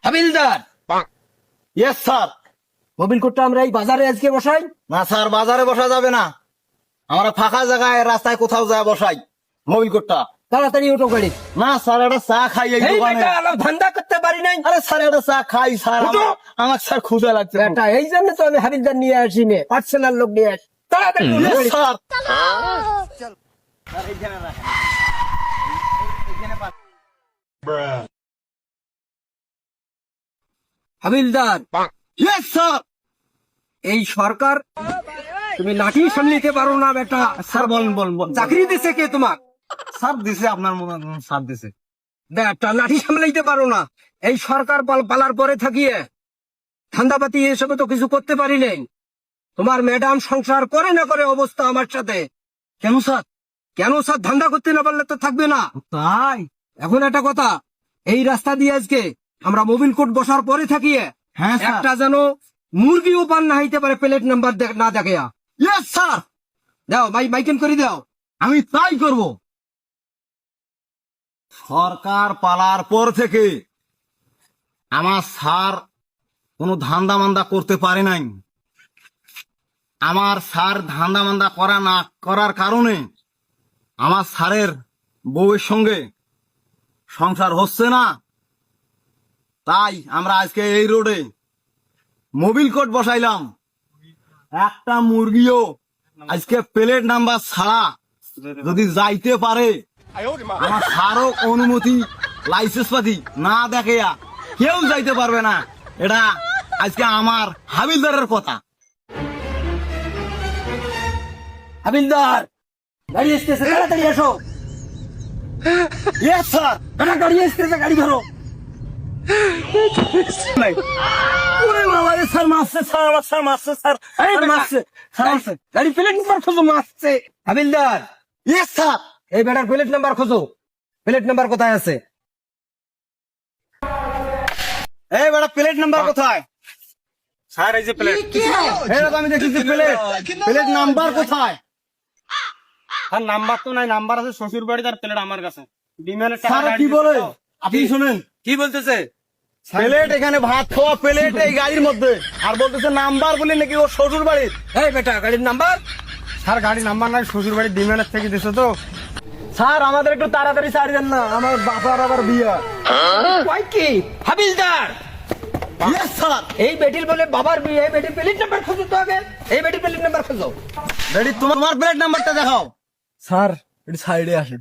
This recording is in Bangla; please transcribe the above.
হাবিলদার, ইয়েস স্যার। মোবিল কোডটা আমরা এই বাজারে আজকে বসাই। না স্যার, বাজারে বসা যাবে না, আমরা ফাঁকা জায়গায় রাস্তায় কোথাও যায় বসাই মোবিল কোটটা। তাড়াতাড়ি ওঠো গাড়ি। না স্যার, একটা চা খাই এই এই দোকানে। বেটা, আলো ধান্দা করতে পারি নাই। আরে স্যার, একটা চা খাই স্যার, উঠো। আমার স্যার ক্ষুধা লাগছে। বেটা, এই জন্য তো আমি হাবিলদার নিয়ে আসি নে, পার্সোনাল লোক নিয়ে আসি। তাড়াতাড়ি ওঠো Yes, গাড়ি। স্যার। স্যার, এইখানে রাখেন। এইখানে পাঠান। হাবিলদার, Yes, স্যার। এই সরকার তুমি লাঠি সামলিতে পারো না বেটা। স্যার বলেন বলেন বলেন। চাকরি দিছে কে তোমার? স্যার দিছে, আপনার মনে হয় স্যার দিছে। বেটা, লাঠি সামলাইতে পারো না। এই সরকার পালার পরে থাকিয়ে ধান্দাপাতি এসবে তো কিছু করতে পারি নাই। তোমার ম্যাডাম সংসার করে না করে অবস্থা আমার সাথে। কেন স্যার? কেন স্যার? ধান্দা করতে না পারলে তো থাকবে না। তাই? এখন একটা কথা, এই রাস্তা দিয়ে আজকে আমরা মোবিল কোড বসার পরে থাকিয়ে হ্যাঁ স্যার। একটা যেন মুরগিও পান না হইতে পারে প্লেট নাম্বার না দেখে। Yes, sir. দাও মাইকেন করে দাও। আমি তাই করব। সরকার পালার পর থেকে আমার স্যার কোনো ধান্দা মান্দা করতে পারে নাই। আমার স্যার ধান্দা মান্দা করা না করার কারণে আমার স্যারের বউয়ের সঙ্গে সংসার হচ্ছে না। তাই আমরা আজকে এই রোডে মোবিল কোড বসাইলাম। একটা মুরগিও আজকে প্লেট নাম্বার ছাড়া যদি যাইতে পারে, আমার স্যারও অনুমতি লাইসেন্স পাতি না দেখে কেউ যাইতে পারবে না। এটা আজকে আমার হাবিলদারের কথা। হাবিলদার, গাড়ি এসতেছে, তাড়াতাড়ি এসো। Yes sir. বেটা, গাড়ি এসতেছে, গাড়ি ধরো। ওরে বাবা রে, স্যার মারছে, স্যার আমার স্যার মারছে, স্যার এই বেটা, মারছে, স্যার মারছে। গাড়ি প্লেট নাম্বার খোঁজো, মারছে। হাবিলদার, ইয়েস স্যার। এই বেটার প্লেট নাম্বার খোঁজো। প্লেট নাম্বার কোথায় আছে? এই বেটা, প্লেট নাম্বার কোথায়? স্যার এই যে প্লেট। এই তো আমি দেখছি প্লেট, প্লেট নাম্বার কোথায়? স্যার নাম্বার তো নাই, নাম্বার আছে শ্বশুর বাড়ি, তার প্লেট আমার কাছে। বিমানের টাকা স্যার গাড়ি কি দিতে বলে? তো। আপনি শুনেন। কি বলতেছে? প্লেট এখানে ভাত খাওয়া প্লেট এই গাড়ির মধ্যে, আর বলতেছে নাম্বার বলে নাকি ওর শ্বশুর বাড়ির। এই বেটা, গাড়ির নাম্বার? স্যার গাড়ি নাম্বার নাই, শ্বশুর বাড়ি বিমানের থেকে দিছে তো। স্যার আমাদের একটু তাড়াতাড়ি ছাড় দেন না, আমার বাবার আবার বিয়ে। কয় কি? হাবিলদার, ইয়েস স্যার। এই বেটির বলে বাবার বিয়ে, এই বেটির প্লেট নাম্বার খোঁজো তো আগে। এই বেটির প্লেট নাম্বার খোঁজো। রেডি, তোমার প্লেট নাম্বারটা দেখাও। স্যার একটু সাইডে আসেন।